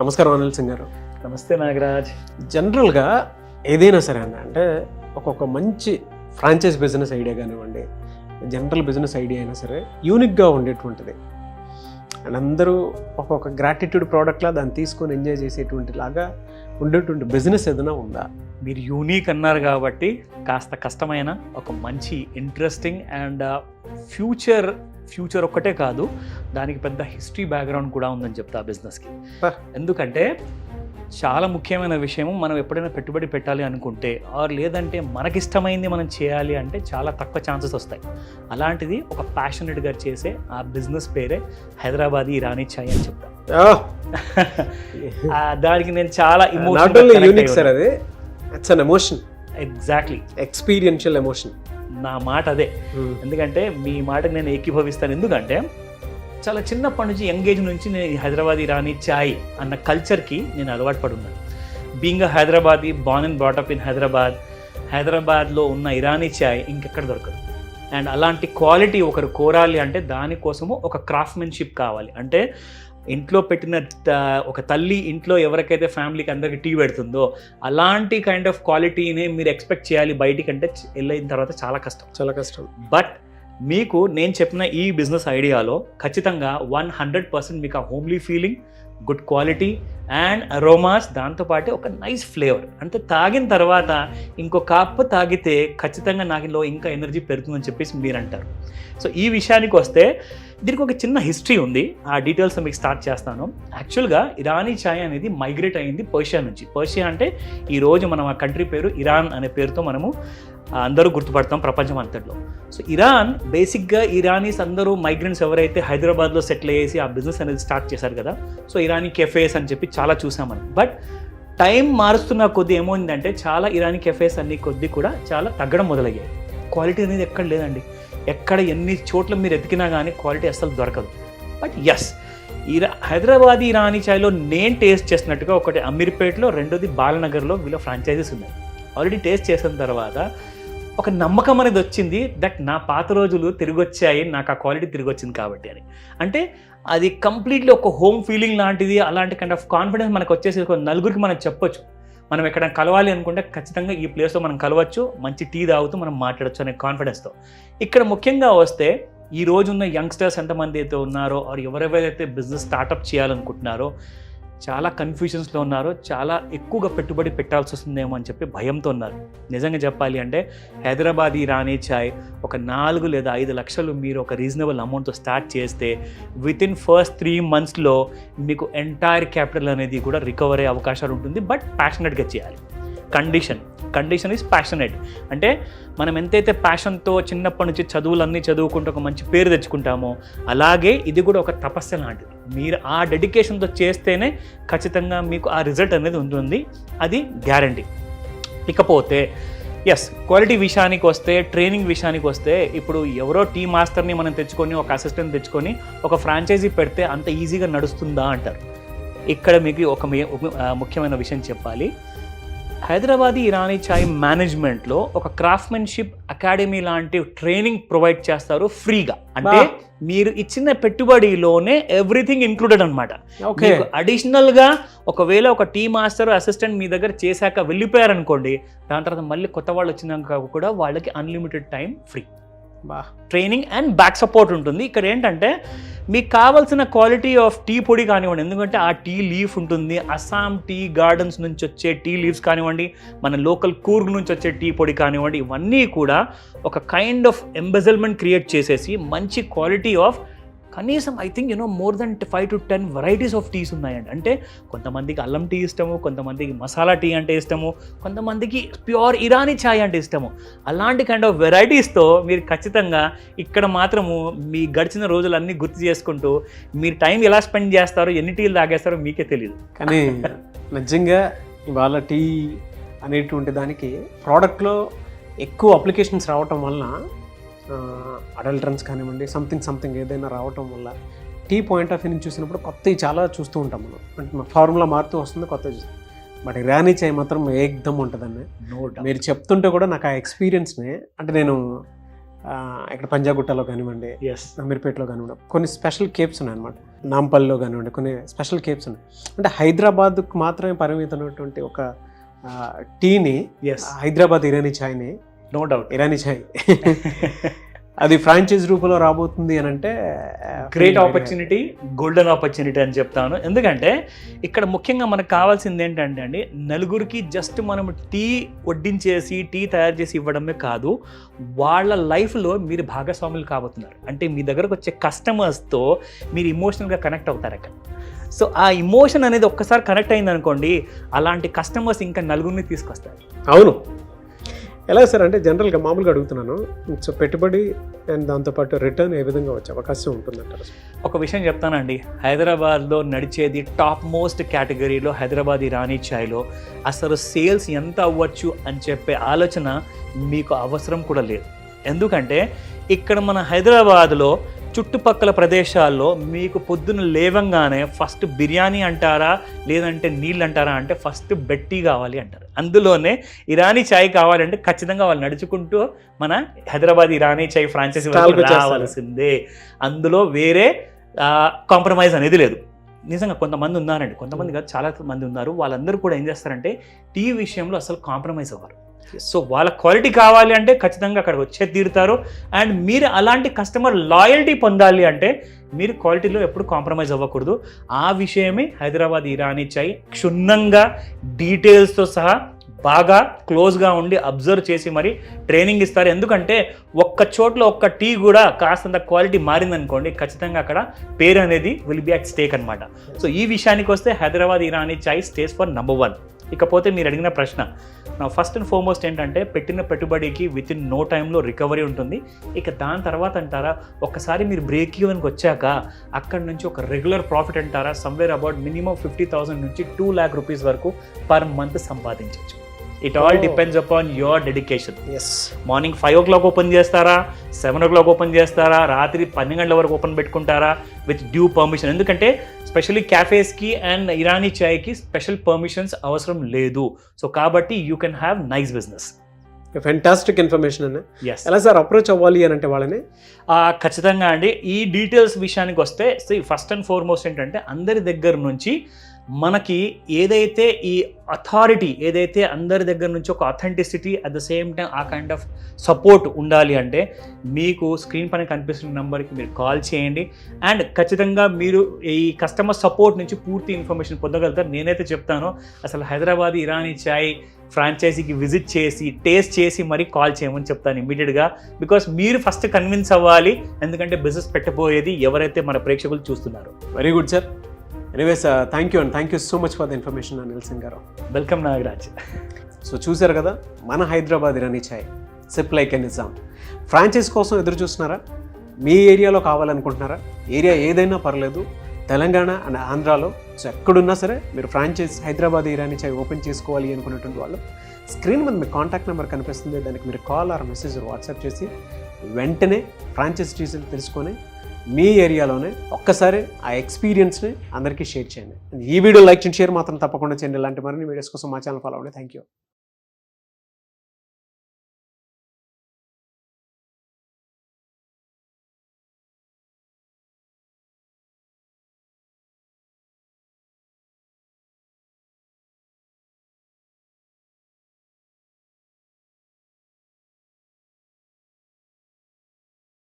నమస్కారం అనిల్ సింగ్ గారు. నమస్తే నాగరాజ్. జనరల్గా ఏదైనా సరే అంటే ఒక్కొక్క మంచి ఫ్రాంచైజ్ బిజినెస్ ఐడియా కానివ్వండి, జనరల్ బిజినెస్ ఐడియా అయినా సరే యూనిక్గా ఉండేటువంటిది అండ్ అందరూ ఒక్కొక్క గ్రాటిట్యూడ్ ప్రోడక్ట్లా దాన్ని తీసుకొని ఎంజాయ్ చేసేటువంటి లాగా ఉండేటువంటి బిజినెస్ ఏదైనా ఉందా? మీరు యూనిక్ అన్నారు కాబట్టి కాస్త కష్టమైన ఒక మంచి ఇంట్రెస్టింగ్ అండ్ ఫ్యూచర్ ఒక్కటే కాదు, దానికి పెద్ద హిస్టరీ బ్యాక్గ్రౌండ్ కూడా ఉందని చెప్తా ఆ బిజినెస్కి. ఎందుకంటే చాలా ముఖ్యమైన విషయం, మనం ఎప్పుడైనా పెట్టుబడి పెట్టాలి అనుకుంటే లేదంటే మనకిష్టమైంది మనం చేయాలి అంటే చాలా తక్కువ ఛాన్సెస్ వస్తాయి. అలాంటిది ఒక ప్యాషనెట్గా చేసే ఆ బిజినెస్ పేరే హైదరాబాదీ ఇరానీ చాయ్ అని చెప్తా. దానికి నేను చాలా ఎమోషన్, ఎగ్జాక్ట్లీ ఎక్స్పీరియన్షియల్ ఎమోషన్. నా మాట అదే. ఎందుకంటే మీ మాటకు నేను ఏకీభవిస్తాను. ఎందుకంటే చాలా చిన్నప్పటి నుంచి యంగ్ ఏజ్ నుంచి నేను హైదరాబాద్ ఇరానీ చాయ్ అన్న కల్చర్కి నేను అలవాటు పడున్నాను. Being Hyderabadi, born and brought up in హైదరాబాద్లో ఉన్న ఇరానీ చాయ్ ఇంకెక్కడ దొరకదు. అండ్ అలాంటి క్వాలిటీ ఒకరు కోరాలి అంటే దానికోసము ఒక క్రాఫ్ట్మెన్షిప్ కావాలి. అంటే ఇంట్లో పెట్టిన ఒక తల్లి ఇంట్లో ఎవరికైతే ఫ్యామిలీకి అందరికి టీ పెడుతుందో అలాంటి కైండ్ ఆఫ్ క్వాలిటీని మీరు ఎక్స్పెక్ట్ చేయాలి బయటికి అంటే వెళ్ళిన తర్వాత చాలా కష్టం. బట్ మీకు నేను చెప్పిన ఈ బిజినెస్ ఐడియాలో ఖచ్చితంగా 100% మీకు ఆ homely feeling, good quality and aromas, దాంతోపాటు ఒక నైస్ ఫ్లేవర్. అంటే తాగిన తర్వాత ఇంకో కప్ తాగితే ఖచ్చితంగా నాకులో ఇంకా ఎనర్జీ పెరుగుతుందని చెప్పేసి మీరు అంటారు. సో ఈ విషయానికి వస్తే దీనికి ఒక చిన్న హిస్టరీ ఉంది. ఆ డీటెయిల్స్ మీకు స్టార్ట్ చేస్తాను. యాక్చువల్గా ఇరానీ చాయ్ అనేది మైగ్రేట్ అయింది పర్షియా నుంచి. పర్షియా అంటే ఈరోజు మనం ఆ కంట్రీ పేరు ఇరాన్ అనే పేరుతో మనము అందరూ గుర్తుపడతాం ప్రపంచం అంతట్లో. సో ఇరాన్ బేసిక్గా ఇరానీస్ అందరూ మైగ్రెంట్స్ ఎవరైతే హైదరాబాద్లో సెటిల్ అయ్యేసి ఆ బిజినెస్ అనేది స్టార్ట్ చేశారు కదా. సో ఇరానీ కెఫేస్ అని చెప్పి చాలా చూసాం మనం. బట్ టైం మారుస్తున్న కొద్దీ ఏమైందంటే చాలా ఇరానీ కెఫేస్ అన్ని కొద్దీ కూడా చాలా తగ్గడం మొదలయ్యాయి. క్వాలిటీ అనేది ఎక్కడ లేదండి. ఎక్కడ ఎన్ని చోట్ల మీరు ఎతికినా కానీ క్వాలిటీ అస్సలు దొరకదు. బట్ ఎస్, హైదరాబాదీ ఇరానీ చాయ్లో నేను టేస్ట్ చేసినట్టుగా ఒకటి అమీర్పేట్లో, రెండోది బాలనగర్లో వీళ్ళ ఫ్రాంచైజీస్ ఉన్నాయి. ఆల్రెడీ టేస్ట్ చేసిన తర్వాత ఒక నమ్మకం అనేది వచ్చింది దట్ నా పాత రోజులు తిరిగి వచ్చాయి, నాకు ఆ క్వాలిటీ తిరిగి వచ్చింది కాబట్టి అని. అంటే అది కంప్లీట్లీ ఒక హోమ్ ఫీలింగ్ లాంటిది. అలాంటి కైండ్ ఆఫ్ కాన్ఫిడెన్స్ మనకు వచ్చేసి ఒక నలుగురికి మనం చెప్పొచ్చు. మనం ఎక్కడ కలవాలి అనుకుంటే ఖచ్చితంగా ఈ ప్లేస్లో మనం కలవచ్చు, మంచి టీ తాగుతూ మనం మాట్లాడచ్చు అనే కాన్ఫిడెన్స్తో. ఇక్కడ ముఖ్యంగా వస్తే ఈ రోజున్న యంగ్స్టర్స్ ఎంతమంది అయితే ఉన్నారో ఎవరెవరైతే బిజినెస్ స్టార్టప్ చేయాలనుకుంటున్నారో చాలా కన్ఫ్యూజన్స్లో ఉన్నారు. చాలా ఎక్కువగా పెట్టుబడి పెట్టాల్సి వస్తుందేమో అని చెప్పి భయంతో ఉన్నారు. నిజంగా చెప్పాలి అంటే హైదరాబాదీ ఇరానీ చాయ్ ఒక 4 లేదా 5 లక్షలు మీరు ఒక రీజనబుల్ అమౌంట్తో స్టార్ట్ చేస్తే వితిన్ ఫస్ట్ 3 monthsలో మీకు ఎంటైర్ క్యాపిటల్ అనేది కూడా రికవర్ అయ్యే అవకాశాలు ఉంటుంది. బట్ ప్యాషనెట్గా చేయాలి. Condition is passionate. అంటే మనం ఎంతైతే ప్యాషన్తో చిన్నప్పటి నుంచి చదువులన్నీ చదువుకుంటూ ఒక మంచి పేరు తెచ్చుకుంటామో అలాగే ఇది కూడా ఒక తపస్సు లాంటిది. మీరు ఆ డెడికేషన్తో చేస్తేనే ఖచ్చితంగా మీకు ఆ రిజల్ట్ అనేది ఉంటుంది, అది గ్యారంటీ. ఇకపోతే ఎస్, క్వాలిటీ విషయానికి వస్తే, ట్రైనింగ్ విషయానికి వస్తే, ఇప్పుడు ఎవరో టీ మాస్టర్ని మనం తెచ్చుకొని ఒక అసిస్టెంట్ తెచ్చుకొని ఒక ఫ్రాంచైజీ పెడితే అంత ఈజీగా నడుస్తుందా అంటారు. ఇక్కడ మీకు ఒక ముఖ్యమైన విషయం చెప్పాలి. హైదరాబాదీ ఇరానీ చాయ్ మేనేజ్మెంట్లో ఒక క్రాఫ్ట్మెన్షిప్ అకాడమీ లాంటి ట్రైనింగ్ ప్రొవైడ్ చేస్తారు ఫ్రీగా. అంటే మీరు ఇచ్చిన పెట్టుబడిలోనే ఎవ్రీథింగ్ ఇంక్లూడెడ్ అనమాట. అడిషనల్గా ఒకవేళ ఒక టీ మాస్టర్ అసిస్టెంట్ మీ దగ్గర చేశాక వెళ్ళిపోయారనుకోండి, దాని తర్వాత మళ్ళీ కొత్త వాళ్ళు వచ్చినాక కూడా వాళ్ళకి unlimited time free training and back support ఉంటుంది. ఇక్కడ ఏంటంటే మీకు కావాల్సిన క్వాలిటీ ఆఫ్ టీ పొడి కానివ్వండి, ఎందుకంటే ఆ టీ లీఫ్ ఉంటుంది, అస్సాం టీ గార్డెన్స్ నుంచి వచ్చే టీ లీవ్స్ కానివ్వండి, మన లోకల్ కూర్గ్ నుంచి వచ్చే టీ పొడి కానివ్వండి, ఇవన్నీ కూడా ఒక కైండ్ ఆఫ్ ఎంబెజల్మెంట్ క్రియేట్ చేసేసి మంచి క్వాలిటీ ఆఫ్ కనీసం I think more than 5 to 10 varieties of teas ఉన్నాయండి. అంటే కొంతమందికి అల్లం టీ ఇష్టము, కొంతమందికి మసాలా టీ అంటే ఇష్టము, కొంతమందికి ప్యూర్ ఇరానీ చాయ్ అంటే ఇష్టము. అలాంటి కైండ్ ఆఫ్ వెరైటీస్తో మీరు ఖచ్చితంగా ఇక్కడ మాత్రము మీ గడిచిన రోజులన్నీ గుర్తు చేసుకుంటూ మీరు టైం ఎలా స్పెండ్ చేస్తారో, ఎన్ని టీలు తాగేస్తారో మీకే తెలియదు. కానీ నిజంగా ఇవాళ టీ అనేటువంటి దానికి ప్రోడక్ట్లో ఎక్కువ అప్లికేషన్స్ రావటం వలన, అడల్ట్రన్స్ కానివ్వండి, సంథింగ్ ఏదైనా రావటం వల్ల టీ పాయింట్ ఆఫ్ వ్యూ నుంచి చూసినప్పుడు కొత్తవి చాలా చూస్తూ ఉంటాం మనం. అంటే ఫార్ములా మారుతూ వస్తుంది, కొత్తవి చూస్తాం. బట్ ఇరానీ చాయ్ మాత్రం ఏకదమ్ ఉంటుందండి. మీరు చెప్తుంటే కూడా నాకు ఆ ఎక్స్పీరియన్స్ని, అంటే నేను ఇక్కడ పంజాగుట్టలో కానివ్వండి, అమీర్పేటలో కానివ్వండి, కొన్ని స్పెషల్ కేప్స్ ఉన్నాయన్నమాట. నాంపల్లిలో కానివ్వండి కొన్ని స్పెషల్ కేప్స్ ఉన్నాయి. అంటే హైదరాబాద్కు మాత్రమే పరిమితమైనటువంటి ఒక టీని, ఎస్, హైదరాబాద్ ఇరానీ ఛాయ్ని, నో డౌట్, ఇరానీ ఛాయ్ అది ఫ్రాంచైజ్ రూపంలో రాబోతుంది అని అంటే గ్రేట్ ఆపర్చునిటీ, గోల్డెన్ ఆపర్చునిటీ అని చెప్తాను. ఎందుకంటే ఇక్కడ ముఖ్యంగా మనకు కావాల్సింది ఏంటంటే అండి, నలుగురికి జస్ట్ మనం టీ వడ్డించేసి టీ తయారు చేసి ఇవ్వడమే కాదు, వాళ్ళ లైఫ్లో మీరు భాగస్వాములు కాబోతున్నారు. అంటే మీ దగ్గరకు వచ్చే కస్టమర్స్తో మీరు ఇమోషనల్గా కనెక్ట్ అవుతారు అక్కడ. సో ఆ ఇమోషన్ అనేది ఒక్కసారి కనెక్ట్ అయింది అనుకోండి, అలాంటి కస్టమర్స్ ఇంకా నలుగురిని తీసుకొస్తారు. అవును. ఎలా సార్ అంటే జనరల్గా మామూలుగా అడుగుతున్నాను, సో పెట్టుబడి అండ్ దాంతోపాటు రిటర్న్ ఏ విధంగా వచ్చే అవకాశం ఉంటుందంటారు? ఒక విషయం చెప్తానండి, హైదరాబాద్లో నడిచేది టాప్ మోస్ట్ కేటగిరీలో హైదరాబాద్ ఇరానీ ఛాయ్లో అసలు సేల్స్ ఎంత అవ్వచ్చు అని చెప్పే ఆలోచన మీకు అవసరం కూడా లేదు. ఎందుకంటే ఇక్కడ మన హైదరాబాద్లో చుట్టుపక్కల ప్రదేశాల్లో మీకు పొద్దున్న లేవంగానే ఫస్ట్ బిర్యానీ అంటారా లేదంటే నీళ్ళు అంటారా అంటే ఫస్ట్ బెట్టి కావాలి అంటారు. అందులోనే ఇరానీ ఛాయ్ కావాలంటే ఖచ్చితంగా వాళ్ళు నడుచుకుంటూ మన హైదరాబాద్ ఇరానీ ఛాయ్ ఫ్రాంచైజీ రావాల్సిందే. అందులో వేరే కాంప్రమైజ్ అనేది లేదు. నిజంగా కొంతమంది ఉన్నారండి, కొంతమంది కాదు చాలా మంది ఉన్నారు, వాళ్ళందరూ కూడా ఏం చేస్తారంటే టీ విషయంలో అసలు కాంప్రమైజ్ అవ్వరు. సో వాళ్ళ క్వాలిటీ కావాలి అంటే ఖచ్చితంగా అక్కడ వచ్చే తీరుతారు. అండ్ మీరు అలాంటి కస్టమర్ లాయల్టీ పొందాలి అంటే మీరు క్వాలిటీలో ఎప్పుడు కాంప్రమైజ్ అవ్వకూడదు. ఆ విషయమే హైదరాబాద్ ఇరానీ ఛాయ్ క్షుణ్ణంగా డీటెయిల్స్తో సహా బాగా క్లోజ్గా ఉండి అబ్జర్వ్ చేసి మరి ట్రైనింగ్ ఇస్తారు. ఎందుకంటే ఒక్క చోట్ల ఒక్క టీ కూడా కాస్తంత క్వాలిటీ మారిందనుకోండి, ఖచ్చితంగా అక్కడ పేరు అనేది విల్ బి అట్ స్టేక్ అనమాట. సో ఈ విషయానికి వస్తే హైదరాబాద్ ఇరానీ ఛాయ్ స్టేస్ ఫర్ నంబర్ 1. ఇకపోతే మీరు అడిగిన ప్రశ్న, నా ఫస్ట్ అండ్ ఫార్మోస్ట్ ఏంటంటే పెట్టిన పెట్టుబడికి విత్ ఇన్ నో టైంలో రికవరీ ఉంటుంది. ఇక దాని తర్వాత అంటారా, ఒక్కసారి మీరు బ్రేక్ ఈవెన్కి వచ్చాక అక్కడి నుంచి ఒక రెగ్యులర్ ప్రాఫిట్ అంటారా సమ్వేర్ అబౌట్ మినిమం 50,000 నుంచి 2 lakh rupees వరకు పర్ మంత్ సంపాదించవచ్చు. It all depends upon your dedication. Morning 5 o'clock open చేస్తారా, 7 o'clock ఓపెన్ చేస్తారా, రాత్రి 12 గంటల వరకు ఓపెన్ పెట్టుకుంటారా విత్ డ్యూ పర్మిషన్. ఎందుకంటే స్పెషల్లీ క్యాఫేస్కి అండ్ ఇరానీ ఛాయ్కి స్పెషల్ పర్మిషన్స్ అవసరం లేదు. సో కాబట్టి you can have nice business. Fantastic information అన్న. Yes. ఎలా సార్ అప్రోచ్ అవ్వాలి అని అంటే వాళ్ళని? ఖచ్చితంగా అండి. ఈ డీటెయిల్స్ విషయానికి వస్తే ఫస్ట్ అండ్ ఫార్మోస్ట్ ఏంటంటే అందరి దగ్గర నుంచి మనకి ఏదైతే ఈ అథారిటీ ఏదైతే అందరి దగ్గర నుంచి ఒక authenticity at the same time ఆ కైండ్ ఆఫ్ సపోర్ట్ ఉండాలి అంటే మీకు స్క్రీన్ పైన కనిపిస్తున్న నెంబర్కి మీరు కాల్ చేయండి. అండ్ ఖచ్చితంగా మీరు ఈ కస్టమర్ సపోర్ట్ నుంచి పూర్తి ఇన్ఫర్మేషన్ పొందగలుగుతారు. నేనైతే చెప్తాను, అసలు హైదరాబాద్ ఇరానీ ఛాయ్ ఫ్రాంచైజీకి విజిట్ చేసి టేస్ట్ చేసి మరీ కాల్ చేయమని చెప్తాను ఇమ్మీడియట్గా. బికాస్ మీరు ఫస్ట్ కన్విన్స్ అవ్వాలి, ఎందుకంటే బిజినెస్ పెట్టబోయేది ఎవరైతే మన ప్రేక్షకులు చూస్తున్నారు. Very good sir. Anyways thank you and thank you so much for the information Anil Singh garu. Welcome Nagaraj. So చూసారు కదా మన Hyderabad Irani chai sip like a Nizam. Franchise కోసం ఎదురు చూస్తున్నారా? మీ ఏరియాలో కావాలనుకుంటున్నారా? ఏరియా ఏదైనా పర్లేదు, తెలంగాణ అండ్ ఆంధ్రాలో, సో ఎక్కడున్నా సరే మీరు ఫ్రాంచైజ్ హైదరాబాద్ ఇరానీ ఛాయ్ ఓపెన్ చేసుకోవాలి అనుకున్నటువంటి వాళ్ళు స్క్రీన్ మీద మీ కాంటాక్ట్ నెంబర్ కనిపిస్తుంది, దానికి మీరు కాల్ ఆర్ మెసేజ్ వాట్సాప్ చేసి వెంటనే ఫ్రాంచైజ్ డీటెయిల్స్ తెలుసుకొని మీ ఏరియాలోనే ఒక్కసారి ఆ ఎక్స్పీరియన్స్ని అందరికీ షేర్ చేయండి. ఈ వీడియో లైక్ చేయండి, షేర్ మాత్రం తప్పకుండా చేయండి. ఇలాంటి మరిన్ని వీడియోస్ కోసం మా ఛానల్ ఫాలో అవ్వండి. Thank you.